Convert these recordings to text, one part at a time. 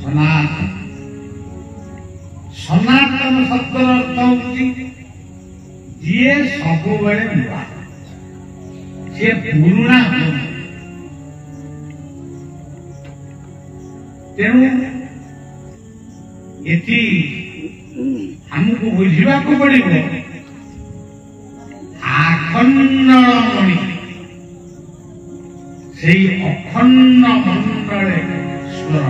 सनातन सनातन शब्दर अर्थ होची जे सब बेले नुआ जे पुरुणा तेणु एटी हमको बुझा पड़ो आखंडमणि से अखंड मंडल स्वर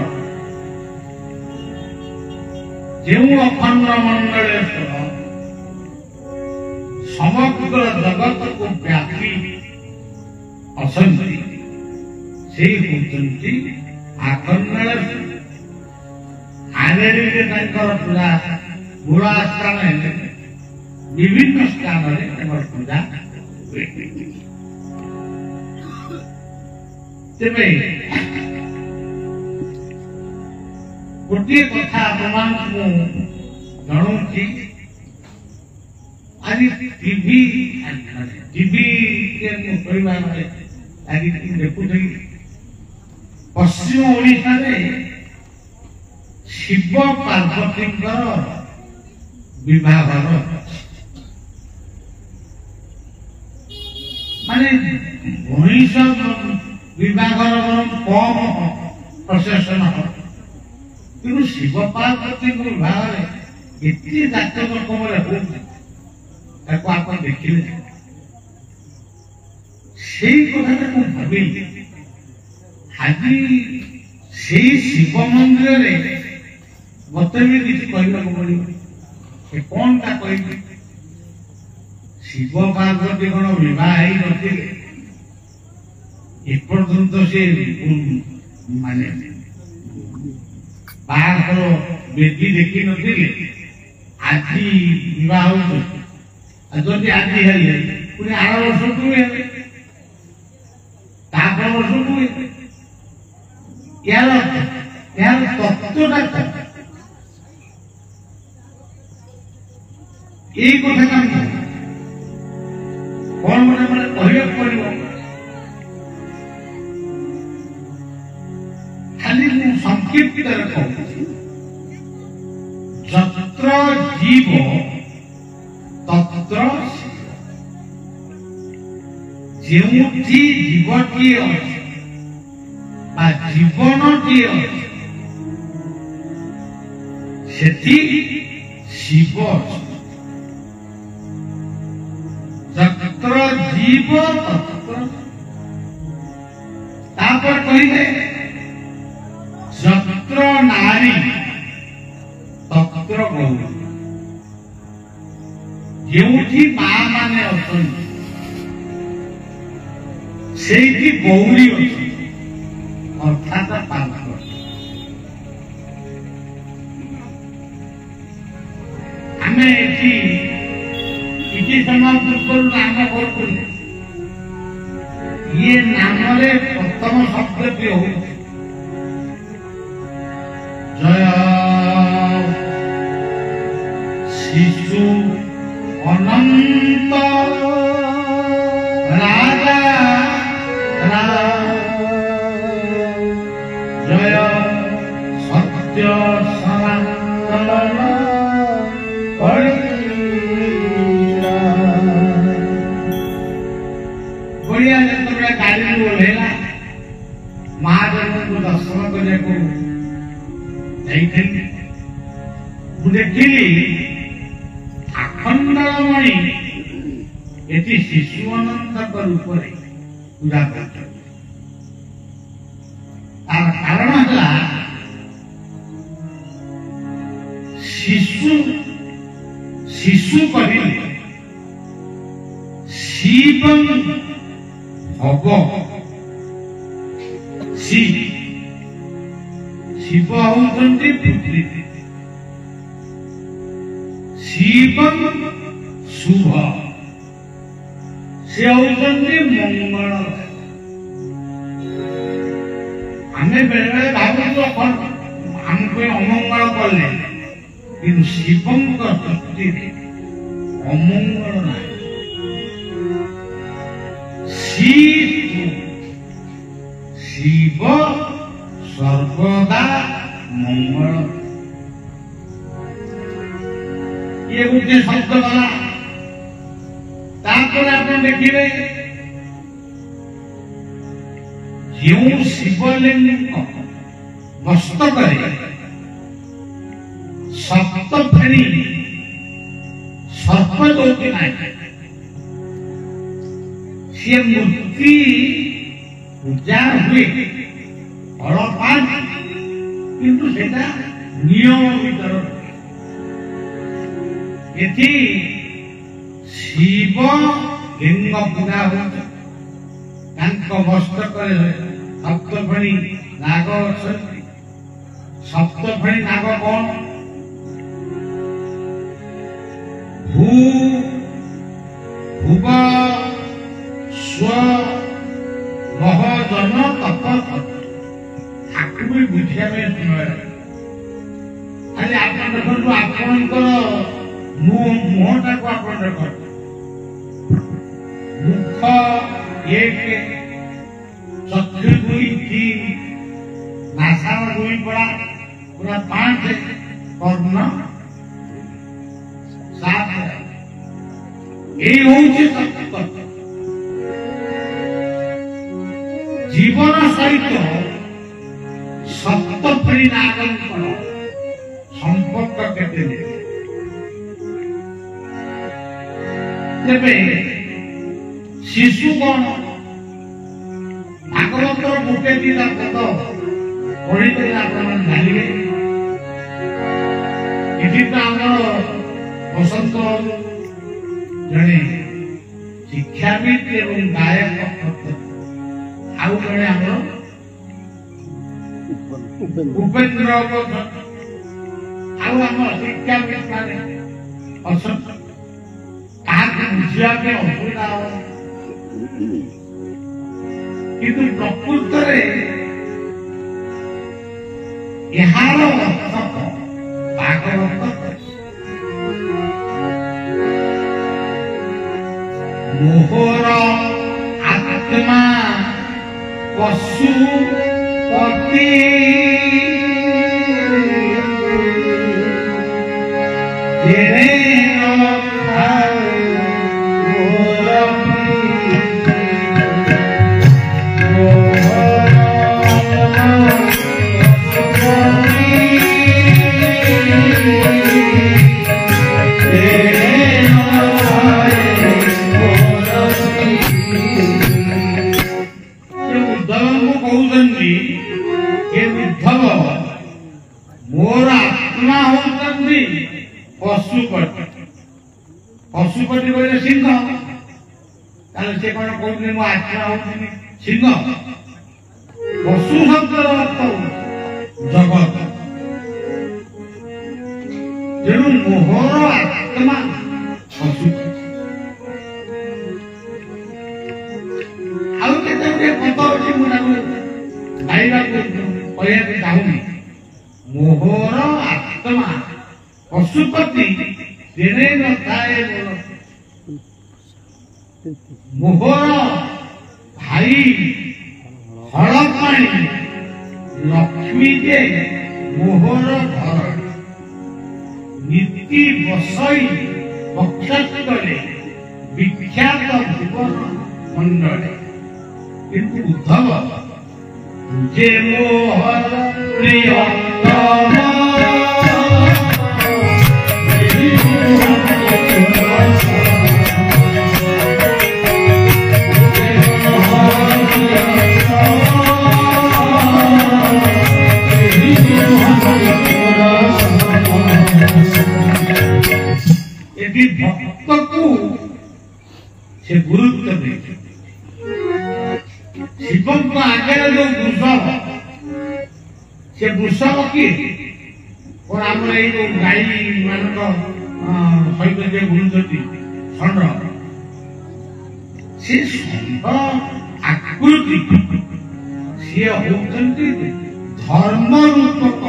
जो अखंड मंडल स्वर समग्र जगत को व्यापी असंति से होती आखंड आनेरी पूरा मूला स्थान विभिन्न स्थान पूजा तेरे गोटे कथा जनाऊँगी आज टीवी देखु पश्चिम ओडिशा रे शिव पार्वती विवाह माने मनीष विवाह कम प्रशासन कि शिव पार्वती विवाह एति जातक रकम आप देखिले से कथा भावी आज से शिव मंदिर मत भी किसी कहना पड़ो कौन टा कह शिव पार्वती कौन विवाह एपर्यंत से माने बाहर बेदी देखी नी आज विवाह जदि आज पुणी आर वर्ष को वर्ष को यार तत्वटा ये कथा कौन मैंने मैंने कहना पड़ो खाली संक्षिप्त कहूँ जत्र जीव तत्र जेउठी जीवटी अछि बा जीवनटी अछि सेठी शिव जत्र जीव तत्र तापर कहिले जत्र नारी तत्र गौरी जेउठी मां माने अछंती सेठी गौरी अछि अर्थात पार्वती आमे एठी किसी समय पूर्व नाम करूँ ये नाम प्रथम शब्द हो जय शिशु अनंत राजा जय सत्य सनातन बढ़िया गाड़ी ओह्ला महादेव को दर्शन करने को देखिली आखंडमणि ये शिशु अनंत रूप पूजा कर कारण है शिशु शिशु कहले शिव भग शिव होती पुत्री शिव शुभ से होती मंगल आम बेले भावुँ आमको अमंगल कले कि शिव दृष्टि अमंगल ना शिव सर्वदा ମଙ୍ଗଳ ଇଏ ଗୋଟେ ଶବ୍ଦ ଗଲା। ତାପରେ ଆପଣ ଦେଖିବେ ଯେଉଁ ଶିବଲିଙ୍ଗ ମସ୍ତକରେ ସପ୍ତ ଫେଣି ସର୍ପ ଯୋଉଠି ନାହିଁ ସେ ମୂର୍ତ୍ତି ପୂଜା ହୁଏ ଫଳ ପାଆନ୍ତି, କିନ୍ତୁ ସେଟା ନିୟମ ଭିତରେ ଏଠି ଶିବ ଲିଙ୍ଗ ପୂଜା ହୁଏ। ତାଙ୍କ ମସ୍ତକରେ ସପ୍ତଫେଣି ନାଗ ଅଛନ୍ତି। ସପ୍ତଫେଣି ନାଗ କଣ? ଭୂ ଭୁବ ସ୍ୱ ମହ ଜନ ତପ ତାକୁ ବି ବୁଝିବା ପାଇଁ ସମୟ ଖାଲି ଆପଣ ଦେଖନ୍ତୁ ଆପଣଙ୍କର ମୁହଁଟାକୁ ଆପଣ ଦେଖନ୍ତୁ। ମୁଖ ଏକ, ଚକ୍ଷୁ ଦୁଇ, ତିନି, ନାସାର ଦୁଇ ପଡ଼ା ପୁରା 5, କର୍ଣ୍ଣ 7। এই হচ্ছে সত্য। জীবন সহিত সপ্তফেଣି নাগଙ୍କର সম্পর্ক কেতে ତେବେ ଶିଶୁ କଣ ଭାଗବତର ଗୋଟେ ଦିଟା ପଦ ପଢିଦେଲେ ଆପଣମାନେ ଜାଣିବେ। ଏଠି ତ ଆମର ବସନ୍ତ ଜଣେ ଶିକ୍ଷାବିତ ଏବଂ ଗାୟକ, ଆଉ ଜଣେ ଆମର ଉପେନ୍ଦ୍ର, ଆଉ ଆମର ଶିକ୍ଷାବିତ ମାନେ ଅଛନ୍ତି। ତାହାକୁ ବୁଝିବା ପାଇଁ ଅସୁବିଧା ହବ, କିନ୍ତୁ ପ୍ରକୃତରେ ଏହାର ଅର୍ଥ ଭାଗବତ ମୋହର ଆତ୍ମା ପଶୁପତି मोर आत्मा होती पशुपति। पशुपति बोले सिंह, से कौन कहते मो आत्मा होती सिंह। पशु शब्द अर्थ जगत, तेणु मोहर आत्मा पशुपति। आउ केते पद अच्छी मुझे गाइबा कहना चाहूनी। मोहर आत्मा पशुपति तेरे न थाए मोहर भाई हल पानी लक्ष्मी जे मोहर घर नीति बसई पक्षस्थले विख्यात भुवन मंडले। किंतु उद्धव जे मोहर प्रियतम यदि भक्त को से गुरुत्व दे शिव को आगे जो वृषभ से वृषभ किए और आम गाई मान सहित जे बुलुंट षंड से षंड आकृति सी होती धर्म रूपक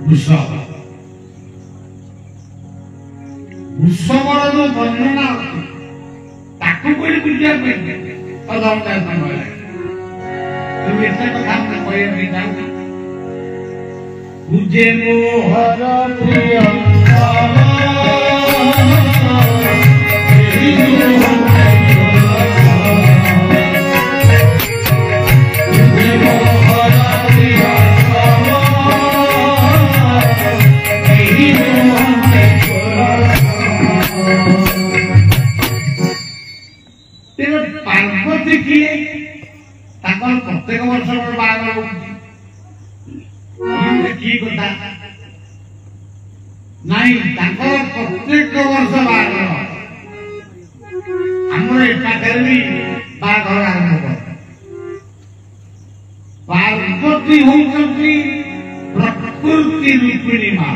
वृषभ। वृषभर जो वर्णना ताकू कोई बुझा अधघंटा समय लगे। तुम एत कथा कहना चाहूँ तुझे मोहर प्रिय पार्वती किए प्रत्येक वर्ष बाहर की कथा नहीं प्रत्येक वर्ष बाहर आमर एपाखे भी बाहर आरंभ कर पार्वती होती प्रकृति रूपिणी माँ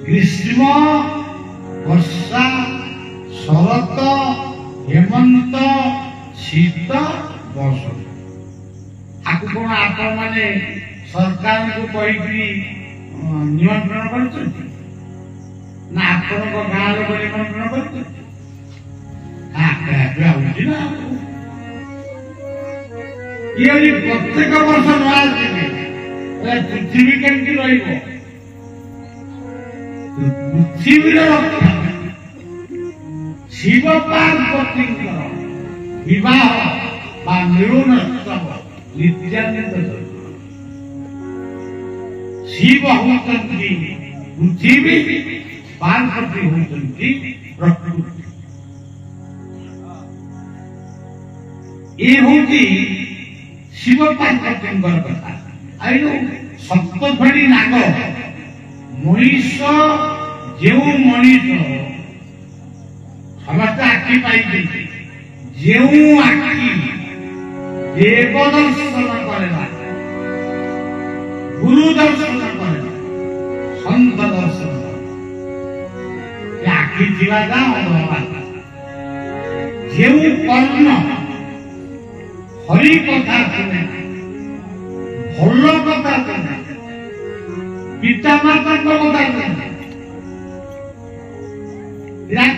ग्रीष्म वर्षा शरत हेमंत शीत बसंत आपको कौन आपण माने सरकार को कही निमंत्रण कर ना आपण गाँ लोक निमंत्रण कर प्रत्येक वर्ष नए पृथ्वी केमती पृथ्वी रक्षा शिव पार्वती विवाह मिलन उत्सव नित्यानंद शिव होती पृथ्वी पार्वती होती प्रकृति ये होती शिव पार्वती कथा आई सप्तफड़ी नाग मनीष जो मनीष समस्त आखि पाई जो आखि देव दर्शन करेगा गुरु दर्शन करेगा संत दर्शन आखि थी जो कर्ण हरि कथा शुणे भल कथा शुणे पिता माता कथा शुणे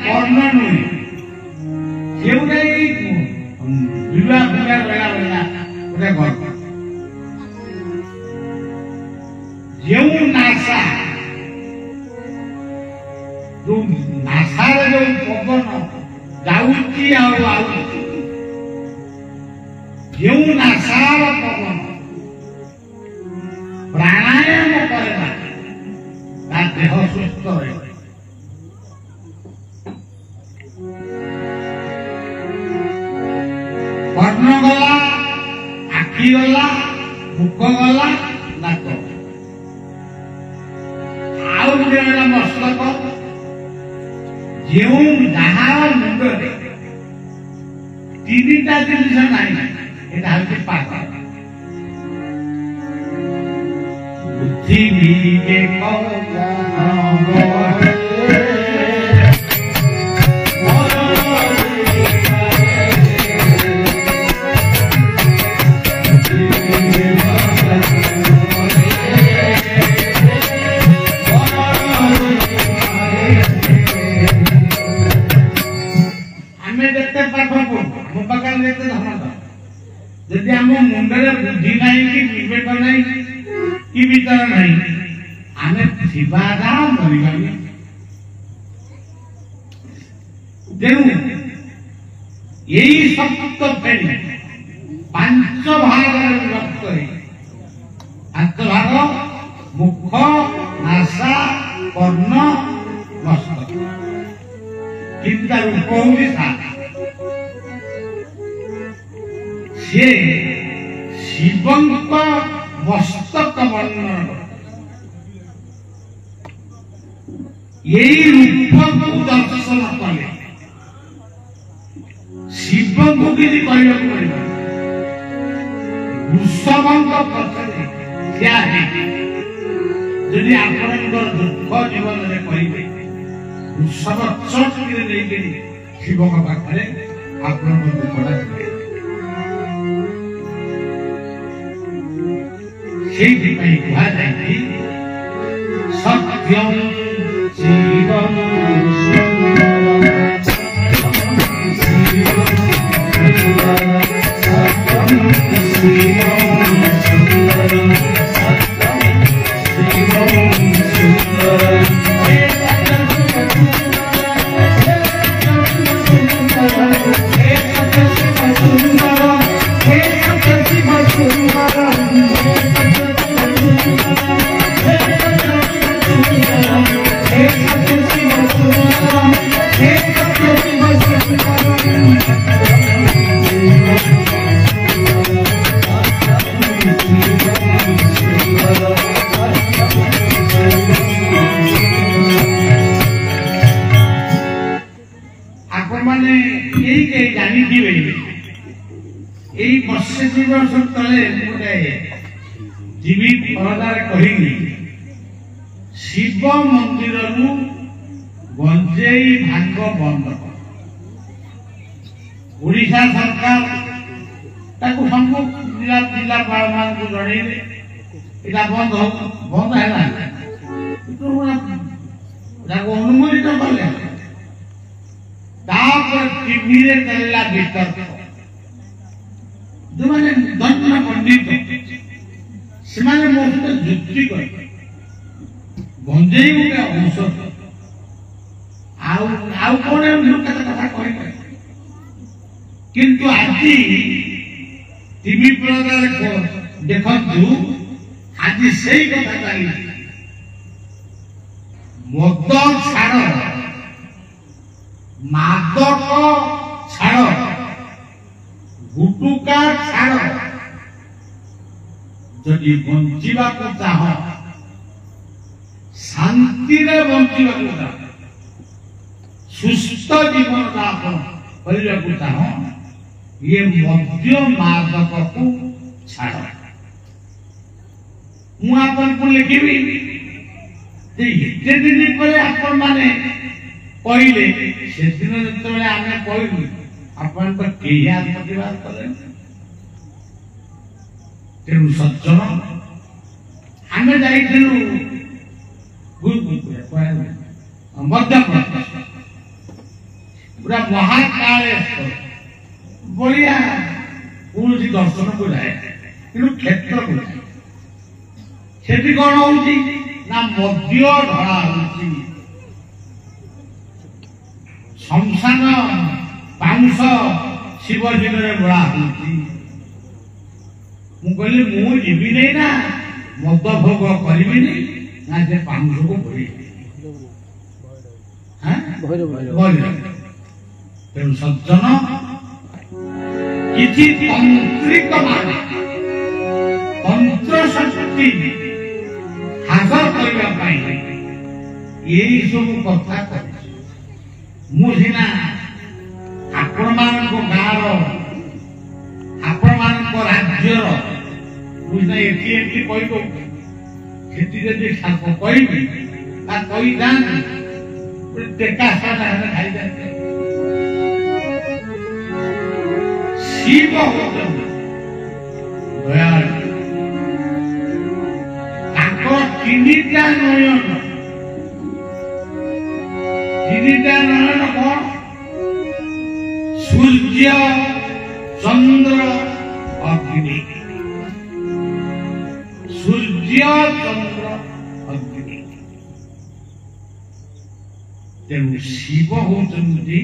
कर्ण नुहे जो विवाह पूजा रहा गोटे गर्व जो नासा जो नासा जो पवन जाऊँगी जो नासार पवन प्राणायाम करेगा देह सुस्थ रहे कर्ण गला आखि गला मुख गला नाक आउ गोटे मस्तक जो जहाँ मुंडे तीनटा जिनिस ना पाक पृथ्वी के यदि आम मुंडे बुद्धि ना कि विवेक ना कि विचार ना आम मरीबा तेणु यही सप्त फेणी पांच भाग विभक्त पांच भाग मुख नासा कर्ण मस्तक किंतु तार रूप हूँ सात से शिवंक मस्तक वर्णन यही रूप को दर्शन कले शिव को किसी कहना वृषभंक पक्षे क्या है यदि आप दुख जीवन में कहे वृषभ चक्र शिव पाखे आप दुखटा सत्यम शिवम सुंदरम शिव मंदिर गंजेई भांग बंद ओडिशा सरकार सब जिलापाल मान जनइले बंद है अनुमोदित कले टीवी चलला वितर्क जो मैंने दंड पंडित से मो सहित जुक्ति कर गंजेई गोटे औषध कौन कथा कह किंतु आज टीवी पर्दा देखु आज से कथा चली मद छाड़ मादक छाड़ गुटुका छाड़ जदि बंचिबा को चाह शांति रे बंचिबा को चाह सुस्थ जीवन यापन करने को चाह ये मद्य मादक को छाड़ मु आपन को लिखिबी एते दिन पर आपन माने कहले से दिन जतबे आमे कहलु आपन पर केया प्रतिवाद कले तेणु सज्जन आम जाइलु मध्य प्रदेश पूरा महाकालेश्वर बढ़िया कौन दर्शन को जाए कि क्षेत्र को जाए सेठी कौन होती ना मद्य ढड़ा होती शमशान पाउंस शिवजी बड़ा होती मुझे मु जीवी नहीं ना मद भोग करी नहीं ना से पाउंस को भरी तेणु सज्जन किसी तंत्रिक मान तंत्र शक्ति हासिल करने यही सब कथा मुझिना आपण मान गाँव आपण राज्यर मुझे एटी कही कही जाए टेका खाई जाते शिव दयाल तीनिटा नयन कौन सूर्य चंद्र अग्नि सूर्य चंद्र अग्नि तेणु शिव होती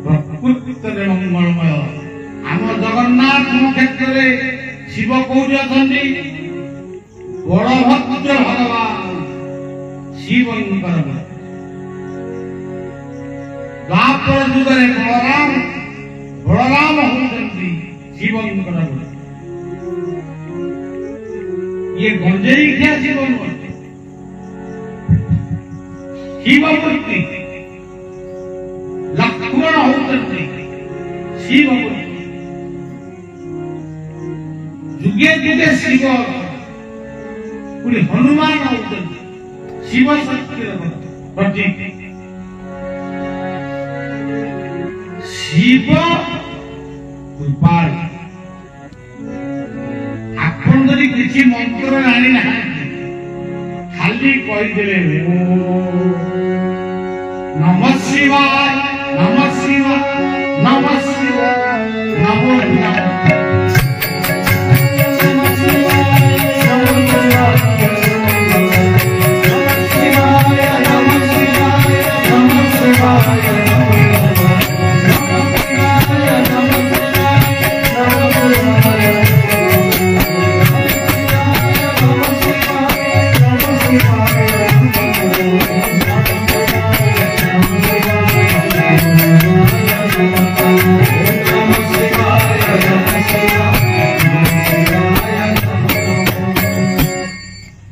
प्रकृत मंगलमय आम जगन्नाथ क्षेत्र में शिव कौन अच्छा बड़भद्र भगवान शिवंकर द्वापर जुगे बलराम होती शिवंकर ये गंजेई क्या शिवमूर्ति शिवमूर्ति लक्ष्मण होती शिवमूर्ति जुगे जुगे शिव हनुमान होती शिव शक्ति प्रतीक शिव कृपाल आपन जदि किसी मंत्र जानी ना खाली कहीदेवे नमः शिवाय नमः शिवाय नमः शिवाय नमो नमः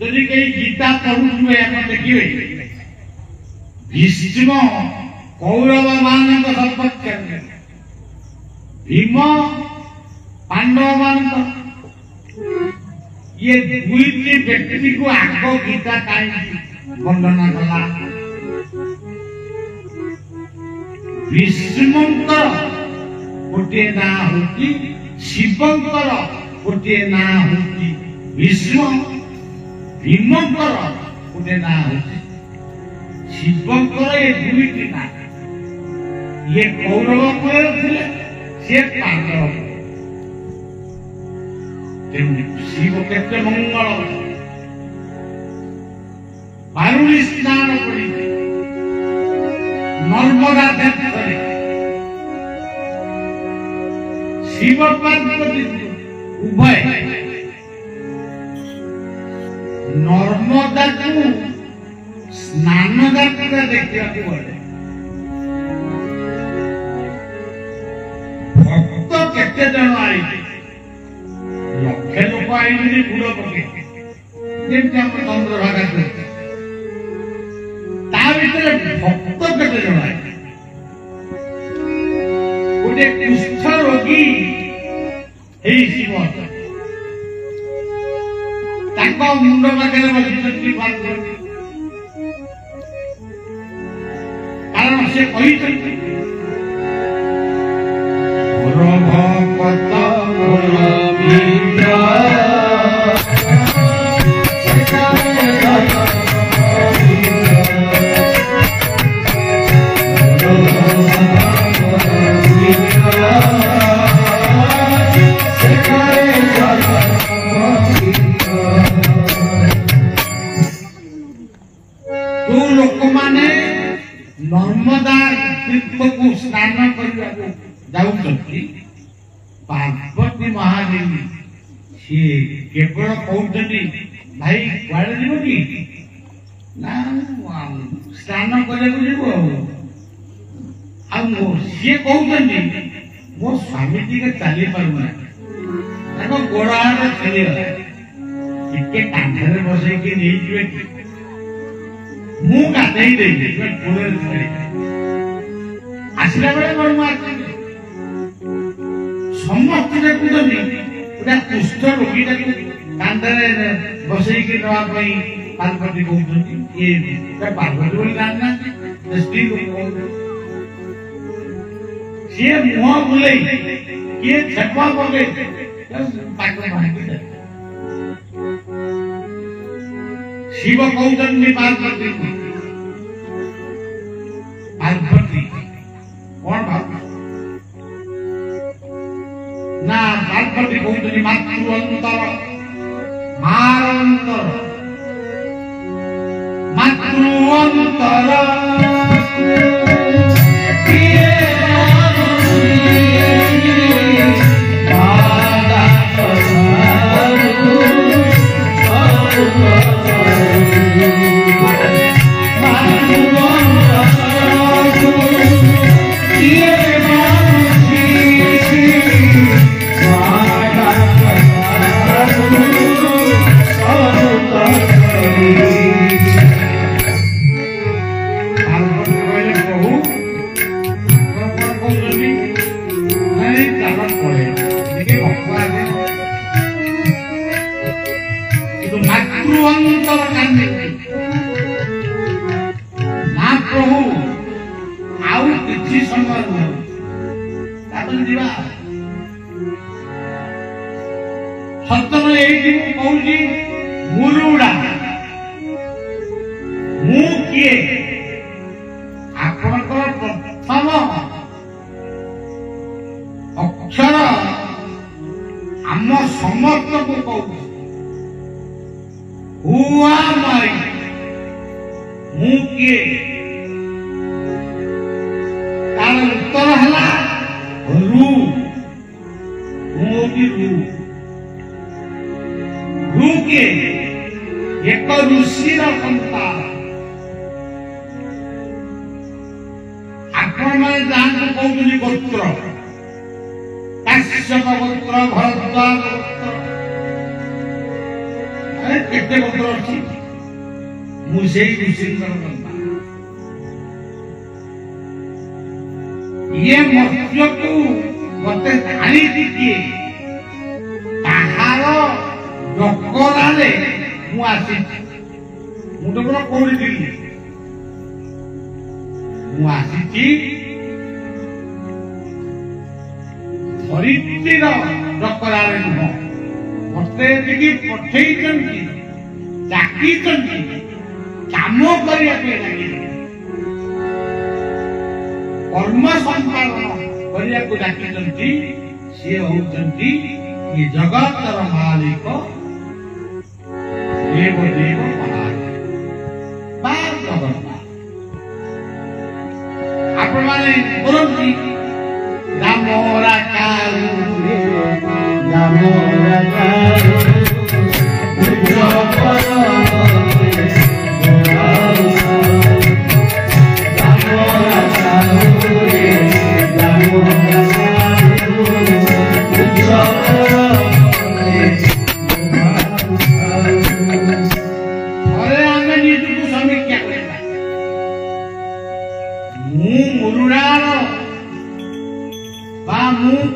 यदि कहीं गीता पढ़ुवे आप देखिए भीष्म कौरव मान सपक्ष भीम पांडव मान ये दुईटी व्यक्ति को आग गीता कहीं वर्णना कला भीष्मंकर गोटे ना होती शिवंकर गोटे ना होती भीष्म भीमंकर गोटे ना होती शिवंकर ये दुईटी ना ये कौरव कुल थे से पांडव शिव केते मंगल बारुणी स्नान करी नर्मदा तीर्थरे शिव पार्वती उभय नर्मदा को स्नान गात्र देखा गले भक्त केते जन आई लक्षे लोक आई बुड़ पके चंद्रभागा भक्त केते जन आई गोटे कुष्ठ रोगी शिव मुंड पाखे बसी कारण से नर्मदा तीर्थ को स्नान करने पार्वती महादेवी सी केवल कहते भाई कड़े जीव कि स्नान करने सी कहते मो स्वामी टी चली पार गोड़ हाथ चलीगला टे कांधे बसैकी नहीं मु गाधई आसला बेले घर समस्त देखुंट गोटे कुष्ठ रोगी कांधे बसैकी नापी पार्वती कहते पार्वती बोली जाना स्त्री लोग सी मुह बुले किए छेपा पके शिव कहते पार्वती पार्वती कौन भाव ना पार्वती कहते मातृअंतर मारंतर मातृअंतर मुरुड़ा मु किए आपणकर प्रथम अक्षर आम समस्त को कहू हुआ मारी मु किए तार उत्तर है रू रू रू के एक ऋषिर संतान आपण मैंने जहाँ कहते गोत्र काश्यप गोत्र भरद्वाज गोत्र କେତେ ଗୋତ୍ର ଅଛି ମୁଁ ସେଇ ଋଷିଙ୍କର କନ୍ୟା ଇଏ ମତ୍ସ୍ୟକୁ ମତେ ଜାଣିଛି କିଏ ତାହାର ଡକରାରେ ମୁଁ ଆସିଛି ମୁଁ ତ ପୁରା କହୁଥିଲି ମୁଁ ଆସିଛି ଧରିତ୍ରୀର ଡକରାରେ ନୁହଁ ମତେ ଏଠିକି ପଠେଇଛନ୍ତି ଡାକିଛନ୍ତି କାମ କରିବା ପାଇଁ ଡାକିଛନ୍ତି କର୍ମ ସମ୍ପାଦନ କରିବାକୁ ଡାକିଛନ୍ତି ସିଏ ହଉଛନ୍ତି ଏ ଜଗତର ମାଲିକ ଦେବ ଦେବ ବା ଜଗନ୍ନାଥ ଆପଣମାନେ କରନ୍ତି ରାମ ରାକାରୁ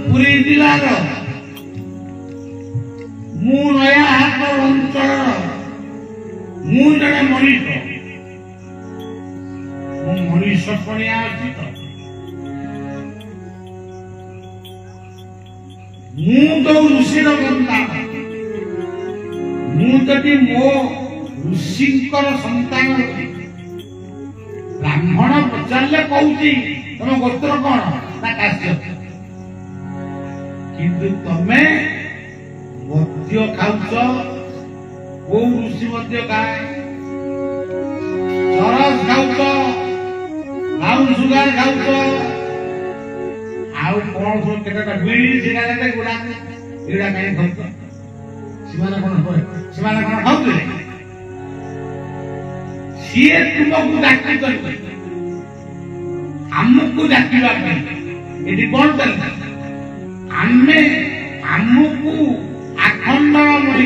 ପୁରୀ ଜିଲ୍ଲାର ମୁଁ ନୟାହାଟ ଅଞ୍ଚଳର ମୁଁ ଜଣେ ମଣିଷ ମୁଁ ମଣିଷ ପଣିଆ ଅଛି ତ ମୁଁ ଯୋଉ ଋଷିର ସନ୍ତାନ ମୁଁ ଯଦି ମୋ ଋଷିଙ୍କର ସନ୍ତାନ ବ୍ରାହ୍ମଣ ପଚାରିଲେ କହୁଛି ତମ ଗୋତ୍ର କଣ ନା କାଶ୍ୟପ କିନ୍ତୁ ତମେ ମଦ୍ୟ ଖାଉଛ କୋଉ ଋଷି ମଦ୍ୟ ଖାଏ ଚରସ ଖାଉଛ ବ୍ରାଉନ ସୁଗାର ଖାଉଛ ଆଉ କଣ ସବୁ କେତେଟା ବିଡ଼ି ସିଗାରେଟ ଏଗୁଡା କାହିଁ ଖାଉଛ ସେମାନେ କଣ ଖାଉଥିଲେ ସିଏ ତୁମକୁ ଡାକିଛନ୍ତି ଆମକୁ ଡାକିବା ପାଇଁ ଏଠି କଣ ଚାଲିଛି ଆମେ ଆମକୁ ଆଖଣ୍ଡଳମଣି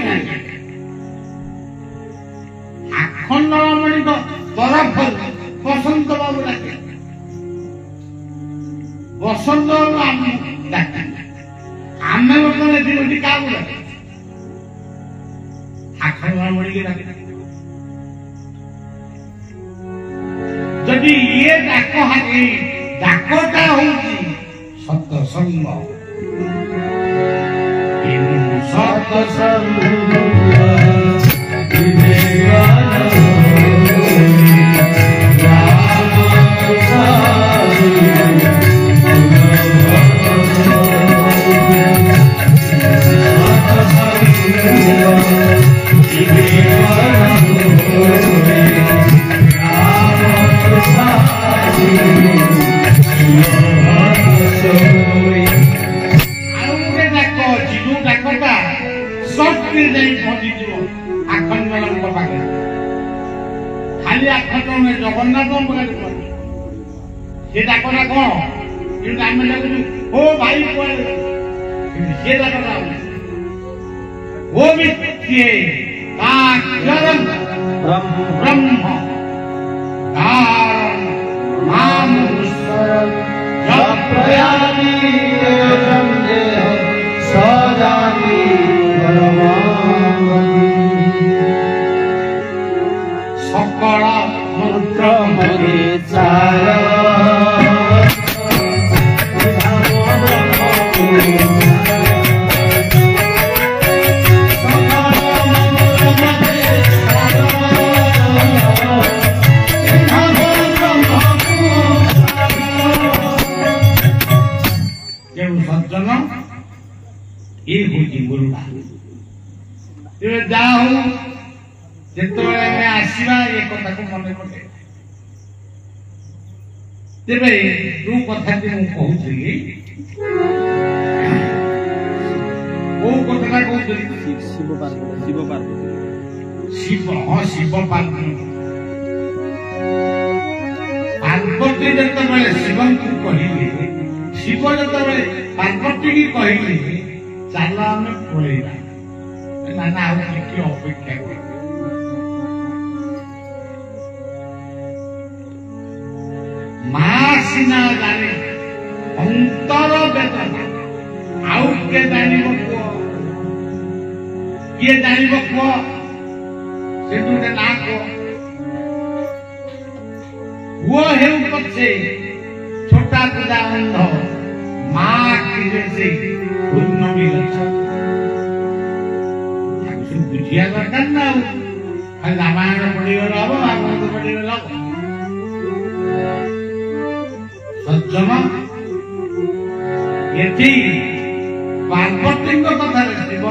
ଆଖଣ୍ଡଳମଣିଙ୍କ ତରଫରୁ ବସନ୍ତ ବାବୁ ଡାକେ ବସନ୍ତ ବାବୁ ଆମକୁ ଡାକେ ଆମେ ବର୍ତ୍ତମାନ ଏଠି କାହାକୁ ଡାକେ ଆଖଣ୍ଡଳମଣିକି ଡାକେ ଯଦି ଇଏ ଡାକଟା ହଉଛି ସତସଙ୍ଗ ଖାଲି ଆଖଣ୍ଡ ଜଗନ୍ନାଥ ସେ ଡାକଟା କଣ କିନ୍ତୁ ଆମେ ଡାକୁଛୁ ଓ ଭାଇ କୁଆଡେ ସେ ଡାକଟା ଓ ବିତ୍ତେ ବ୍ରହ୍ମ সকল মন্ত্র মনে সজ্জন ଏ ହଉଛି ଗୁରୁଟା ତେବେ ଯାହା ହଉ ଯେତେବେଳେ ଆମେ ଆସିବା ଏ କଥାକୁ ମନେ ପକେଇବା ତେବେ ଯୋଉ କଥାଟି ମୁଁ କହୁଥିଲି କୋଉ କଥାଟା କହୁଥିଲି ଶିବ ପାର୍ବତୀ ପାର୍ବତୀ ଯେତେବେଳେ ଶିବଙ୍କୁ କହିଲେ ଶିବ ଯେତେବେଳେ ପାର୍ବତୀ କି କହିଲେ ଚାଲ ଆମେ ପଳେଇବା ନା ଆଉ ଟିକେ ଅପେକ୍ଷା କରିବା सिना जाने अंतर वेदना आउ के जानिबो को ये जानिबो को सेटू के ना को वो है पक्षे छोटा पूजा अंध माँ की जैसे पूर्ण मिलता बुझिया दरकार ना खाली रामायण पढ़ीगला हम भागवत पढ़ीगला सज्जन ये पार्वती कथा शिव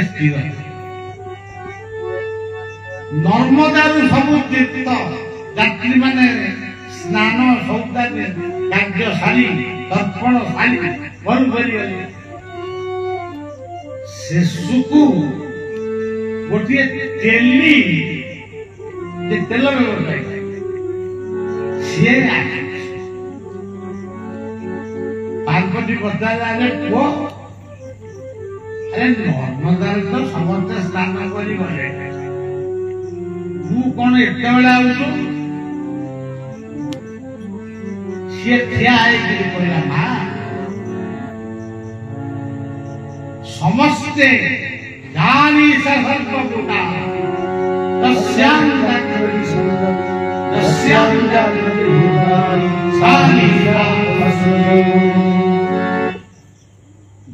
स्थिर नर्मदारू सब तीर्थ यात्री माने स्नान सौदार्य कार्य सारी तर्पण सारी घर भरी शेषकू गोटे तेली तेल व्यवसाय सी पार्वती पचारे पुओ अरे नर्मदा तो समस्ते स्नान कर गले तू कौन एत बेला आउ सी ठिया कहला माँ समस्ते जानी सर्वपुटा तस्यां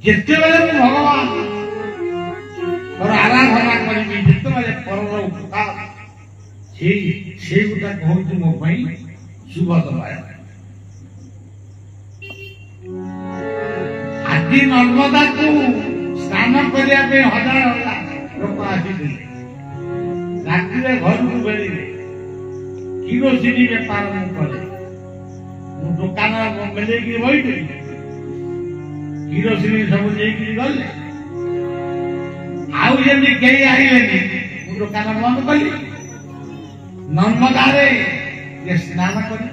जिते भगवान और आराधना करी जिते पर उपकार से गोटा कहूँ मो शुभ दबाय आदि नर्मदा को स्नान करने हजार हजार लोक आसी राति घर को बेले किरोसिनी बेपार करे दुकान मेले बही किरोसिनी सब गले आउ जमी कई आइले दुकान बंद कली नर्मदा स्नान कर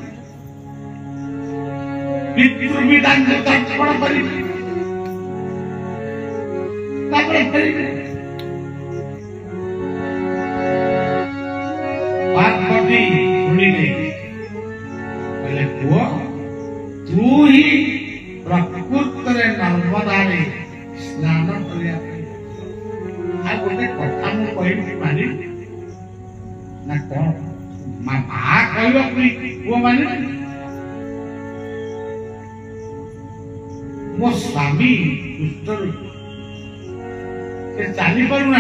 पितृविधान को तर्पण कर पार्वती शुणिले बोले पुओ तू ही प्रकृत नर्मदा स्नान कर गोटे कथा मुझे कहबी मानी ना कौन माँ कह पुओ मानी मो स्वामी दुष्ट चली पारुना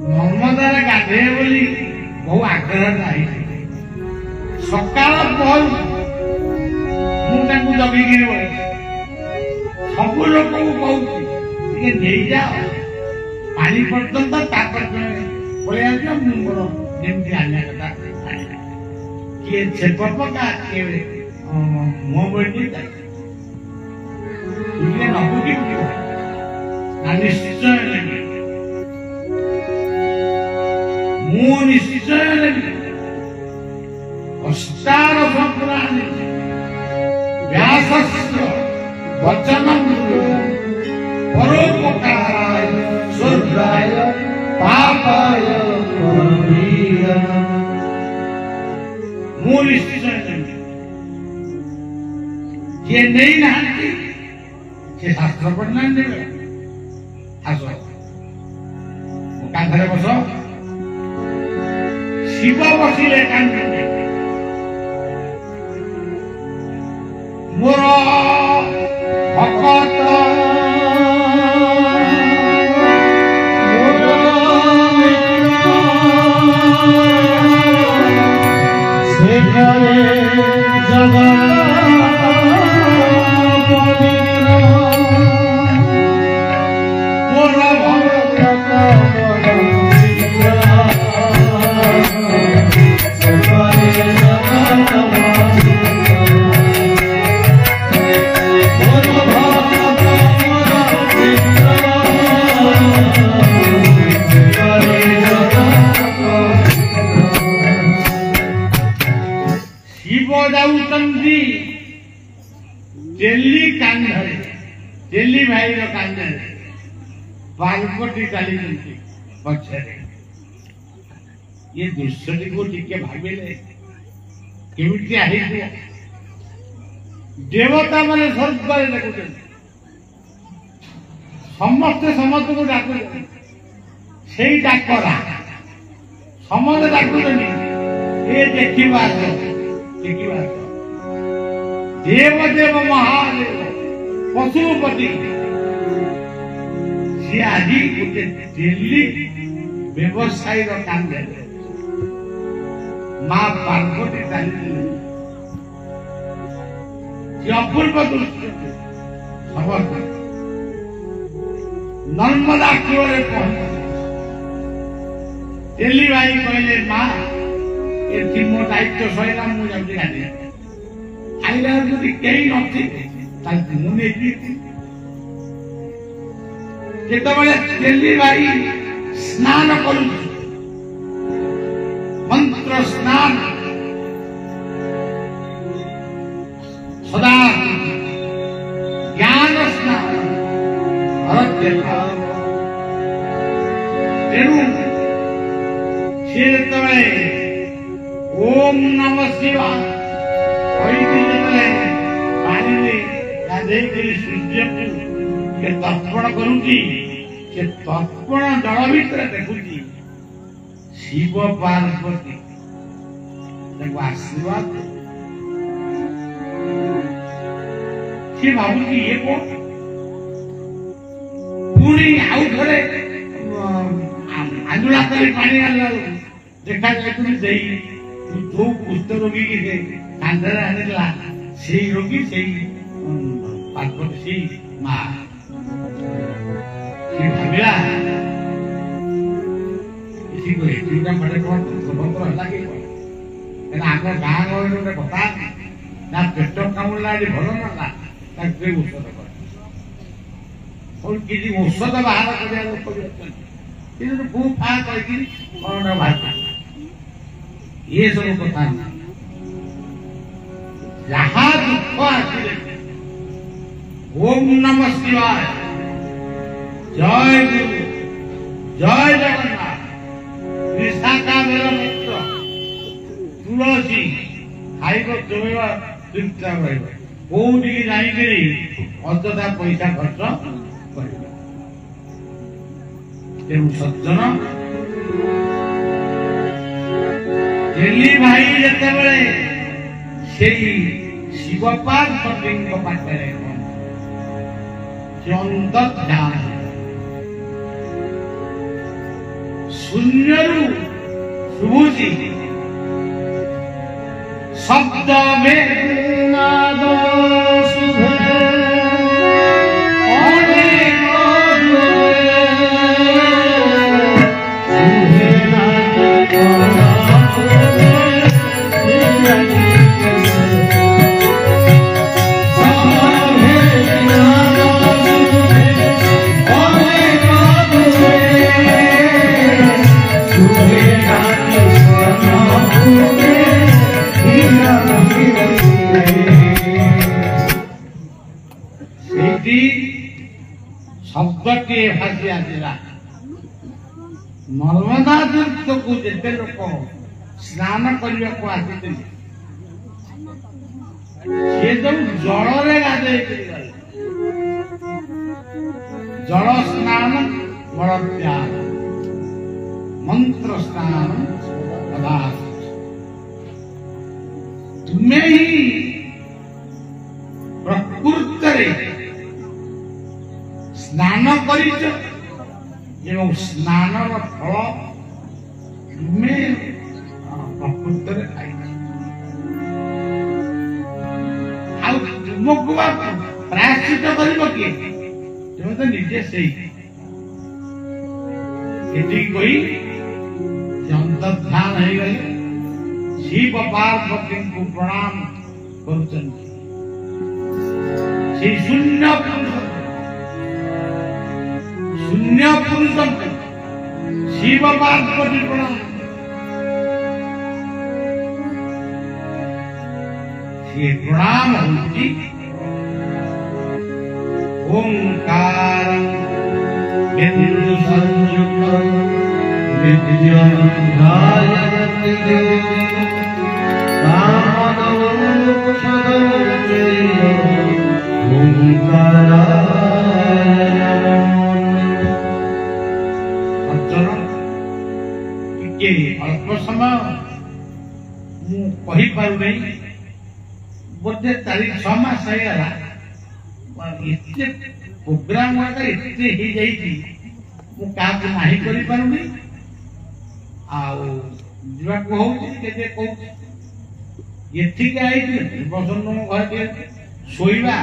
नर्मदा गाधे बोली बहु आग्रह सकाल पहल मुझे जगिकी सब लोक कहूँ नहीं जाओ पानी पर्यंत पलैया जमी आने कथा किए छेप पका किए मुह बोली नबू कि निश्चय मु निश्चय अष्टादश पुराण व्यासस्य वचनं परोपकाराय स्वर्गाय पापाय मु निश्चय ये नहीं नहाती से शास्त्र पढ़ना देवे आसो कांधरे बस शिव बसिले कांधरे मोर भगत दिल्ली भाई कांदे पार्वती चली पक्षे ये दृश्य को टिके भाविले केमितिया हेइबो देवता माने स्वर्ग बारे डाकुछन समस्त समस्त को डाकुछन सेई डाकरा समस्त डाकुछन ए देखिबा देव देव महादेव पशुपति सी आज गोटे दिल्ली व्यवसायी काम माँ पार्वती अपूर्व दृश्य नर्मदा कूल पहुंच दिल्ली भाई कहले माँ ये मो दायित्व सैला मुझे आईला यदि कहीं नथिबे मुझे जेतबेले दिल्ली भाई स्नान करू मंत्र स्नान सदा ज्ञान स्नान तेणु सी ओम नमः शिवाय पानी सूर्य को तर्पण करुची तर्पण जल भितर देखुची शिव पार्वती आशीर्वाद सी भावी ये कौन पुणी आउ थे आंदोला कर पानी देखा जाए जो कुष्ठ रोगी की कांधर आनेला से रोगी से पार्वती से माँ से भाविला इसी को एक बड़े स्वतंत्र लगे आग गाँ गहली गोटे कथा ना पेट कामुला भल ना औषध और किसी औषध बाहर कर लोक भी अच्छा खूब फा कर बाहर ये सब कथा जहाँ दुख आसिले ओम नमः शिवाय जय गुरु जय जगन्नाथ विशाखा मेरा मित्र तुलसी खाइब चोबा चुपचाप रही कौटी जाइकरी अଯଥା पैसा खर्च कर तेणु सज्जन दिल्ली भाई जिते से शिव पार्वती पाखे ध्यान शून्य शुभुची शब्द में नाद शब्द के भाषी आसला नर्मदा तीर्थ को जिते लोक स्नान करने को आसी जो जल गाधे जल स्नान मलत्याग मंत्र स्नान तुम्हें ही प्रकृत स्नान कर स्नान फल प्रकृत तुमको प्रायश्चित कर तुम तो निजे से कोई ध्यान हो गए शिव पार्वती को प्रणाम कर शून्य पुरुष शिव पार्वती प्रणाम से प्रणाम होती ओंकार बिंदु संयुक्त विद्या गायत्री ଟିକେ ଅଳ୍ପ ସମୟ ମୁଁ କହିପାରୁନାହିଁ ବୋଧେ 4-6 ମାସ ହେଇଗଲା ଏତେ ପ୍ରୋଗ୍ରାମ ଗୁଡାକ ଏତେ ହେଇଯାଇଛି ମୁଁ କାହାକୁ ନାହିଁ କରିପାରୁନି ଆଉ ଯିବାକୁ ହଉଛି କେତେ କହୁଛି ଏଠିକି ଆଇଛି ବସନ୍ତ ଘରେ ଟିକେ ଶୋଇବା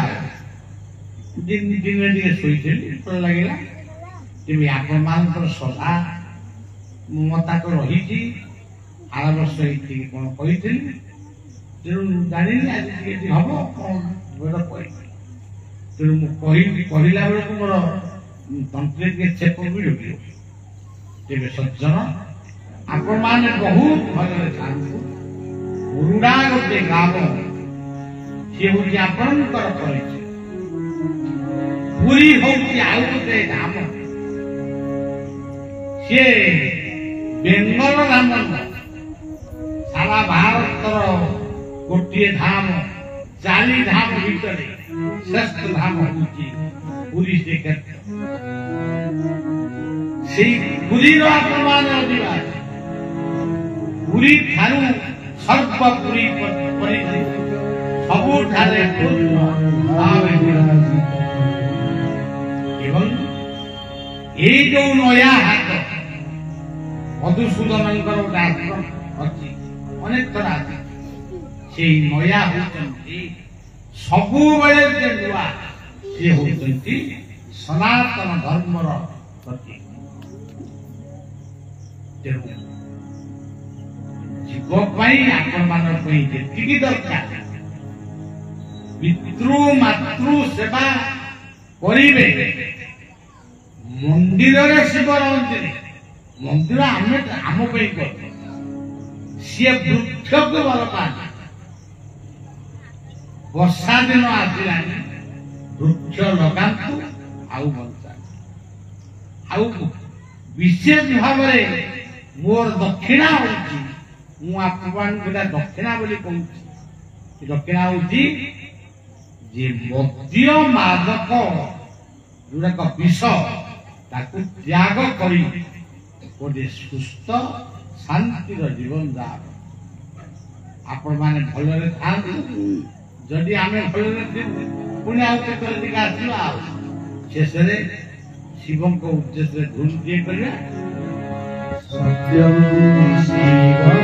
ଦିନେ ଟିକେ ଶୋଇଥିଲି ଭଲ ଲାଗିଲା ତେବେ ଆପଣମାନଙ୍କର ସଦା ମମତା ତ ରହିଛି ଆର ବର୍ଷ ଏଇଠିକି କଣ କହିଥିଲି ତେଣୁ ଜାଣିଲି ଆଜି ଟିକେ ହବ କଣ କହିବି ତେଣୁ ମୁଁ କହିଲା ବେଳକୁ ମୋର ତଣ୍ଟିରେ ଟିକେ ଛେପ ବି ଢୁକିବ ତେବେ ସଜ୍ଜନ ଆପଣମାନେ ବହୁତ ଭଲରେ ଥାଆନ୍ତୁ ମୁରୁଡା ଗୋଟେ ଗ୍ରାମ ସିଏ ହଉଛି ଆପଣଙ୍କର ପରିଚୟ ପୁରୀ ହଉଛି ଆଉ ଗୋଟେ ଧାମ ସିଏ ବେଙ୍ଗଲ ଧାମ ସାରା ଭାରତର ଗୋଟିଏ ଧାମ 40 ଧାମ ଭିତରେ ଶ୍ରେଷ୍ଠ ଧାମ ହଉଛି ପୁରୀ ଶ୍ରୀକ୍ଷେତ୍ର ସେଇ ପୁରୀର ଆପଣମାନେ ଅଧିବାସ ପୁରୀ ଠାରୁ ସର୍ବପୁରୀ ସବୁଠାରେ ଏବଂ ଏଇ ଯୋଉ ନୟା ହାଟ ମଧୁସୂଦନଙ୍କର ଗୋଟେ ଆଶ୍ରମ ଅଛି ଅନେକ ଥର ଅଛି ସେଇ ନୟା ହଉଛନ୍ତି ସବୁବେଳେ ଯେ ନୂଆ ସେ ହଉଛନ୍ତି ସନାତନ ଧର୍ମର ପ୍ରତୀକ ତେଣୁ ଜୀବ ପାଇଁ ଆପଣମାନଙ୍କ ପାଇଁ ଯେତିକି ଦରକାର ପିତୃ ମାତୃ ସେବା କରିବେ ମନ୍ଦିରରେ ଶିବ ରହନ୍ତିନି ମନ୍ଦିର ଆମେ ଆମ ପାଇଁ କରୁ ସିଏ ବୃକ୍ଷକୁ ଭଲ ପାଆନ୍ତି ବର୍ଷା ଦିନ ଆସିଲାଣି ବୃକ୍ଷ ଲଗାନ୍ତୁ ଆଉ ବଞ୍ଚାନ୍ତୁ ଆଉ ବିଶେଷ ଭାବରେ ମୋର ଦକ୍ଷିଣା ହଉଛି ମୁଁ ଆପଣମାନଙ୍କୁ ଏଟା ଦକ୍ଷିଣା ବୋଲି କହୁଛି ଦକ୍ଷିଣା ହଉଛି ଯେ ମଦ୍ୟ ମାଦକ ଯୋଉଟାକ ବିଷ ତାକୁ ତ୍ୟାଗ କରି ଗୋଟେ ସୁସ୍ଥ ଶାନ୍ତିର ଜୀବନ ଯାପନ ଆପଣମାନେ ଭଲରେ ଥାଆନ୍ତୁ ଯଦି ଆମେ ଭଲରେ ପୁଣି ଆଉ କେତେବେଳେ ଟିକେ ଆସିବା ଆଉ ଶେଷରେ ଶିବଙ୍କ ଉଦ୍ଦେଶ୍ୟରେ ଧୂମ ଟିଏ କରିବା ସତ୍ୟଂ ଶିବଂ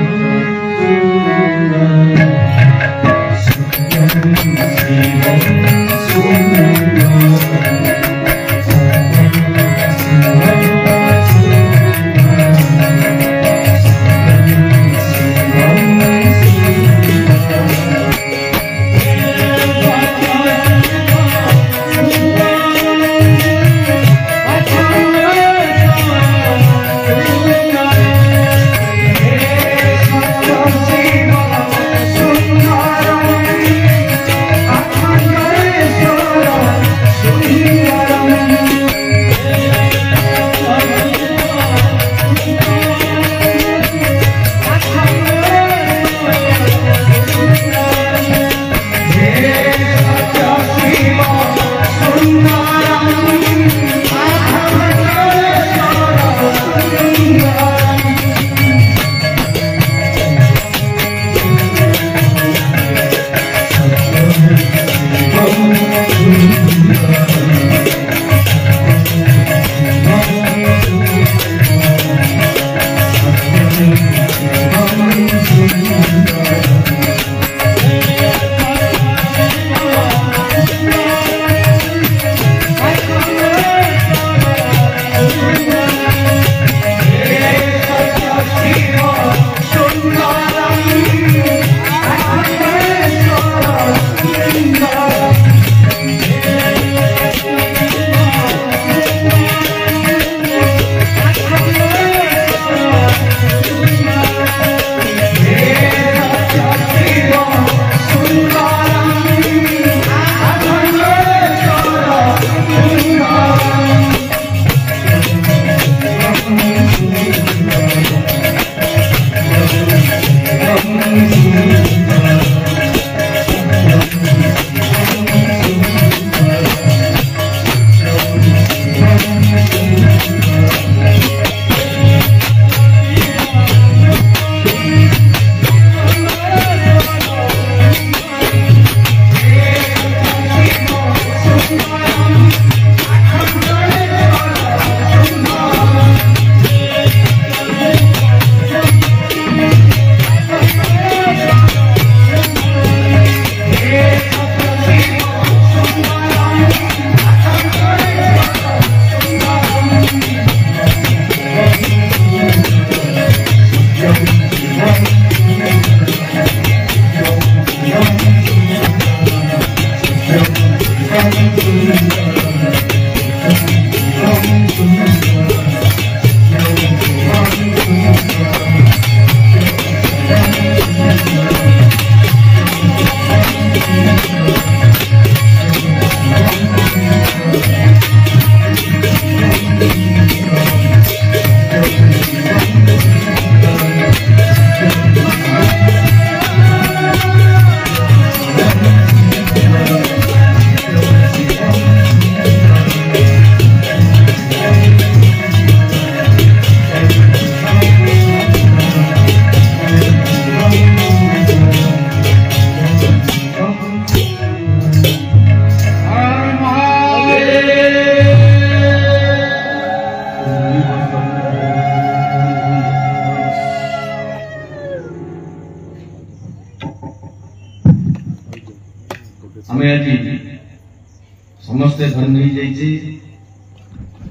ସମସ୍ତେ ଧନ୍ୟ ହେଇଯାଇଛି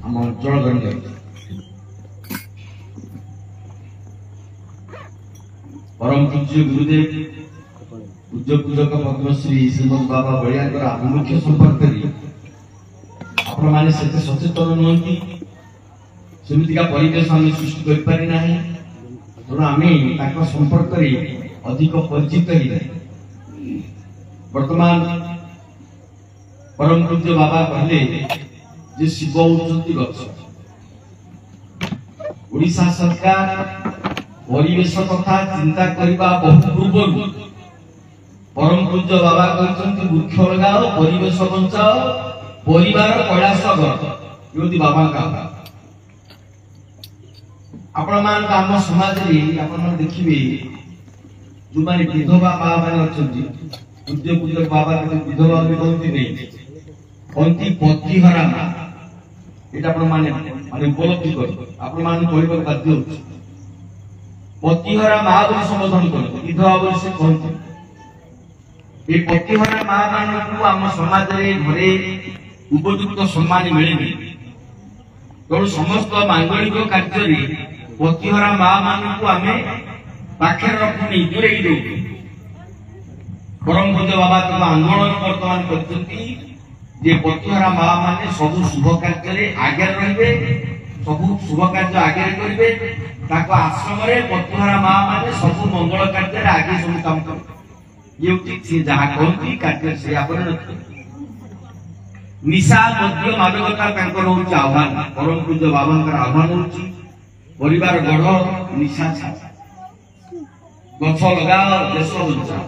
ଆମ ଅଞ୍ଚଳ ଧନ୍ୟ। परम पूज्य गुरुदेव पूज्य पूजक पद्मश्री श्रीमद बाबा बलियाकर आभिमुख्य संपर्क आपण मैंने सचेतन नुहति सेमिका परिवेश आम सृष्टि करना तेणु आम संपर्क अधिक परिचित ही वर्तमान परम पूज्य बाबा कहले जे शिव होती गछ ओडिशा सरकार परिवेश कथा चिंता करने बहुत पूर्व परम पूज्य बाबा कहते वृक्ष लगाओ परिवेश बचाओ परिवार कैलाश घर बाबा का आपण मान आम समाज में देखिए जो मैंने विधवा बाबा मैंने अच्छा पूज्य पूजक बाबा विधवा भी कहती नहीं कहती पतिहरा माँ यहाँ माने उपलब्धि कर बाध्य पतिहरा माँ बोली संबोधन करते विधवा बोली से कहते ये पतिहरा माँ मान आम समाज घरे उपयुक्त सम्मान मिले तेणु समस्त मांगलिक कार्य पतिहरा माँ मान आम पाखे रखुनी दूरे दौ परम पूज्य बाबा तक आंदोलन बर्तमान कर पतिहरा माँ मान सब शुभ कार्य आगे रे सब शुभ कार्य आगे करेंगे आश्रम पतिहरा माँ मान सब मंगल कार्य आगे सब काम कर ये जहाँ कहती कार्य से निशा मध्य मादकता आह्वान परम पूज्य बाबा आह्वान होची परिवार गढ़ निशा छा गछ लगाओ देश बचाओ।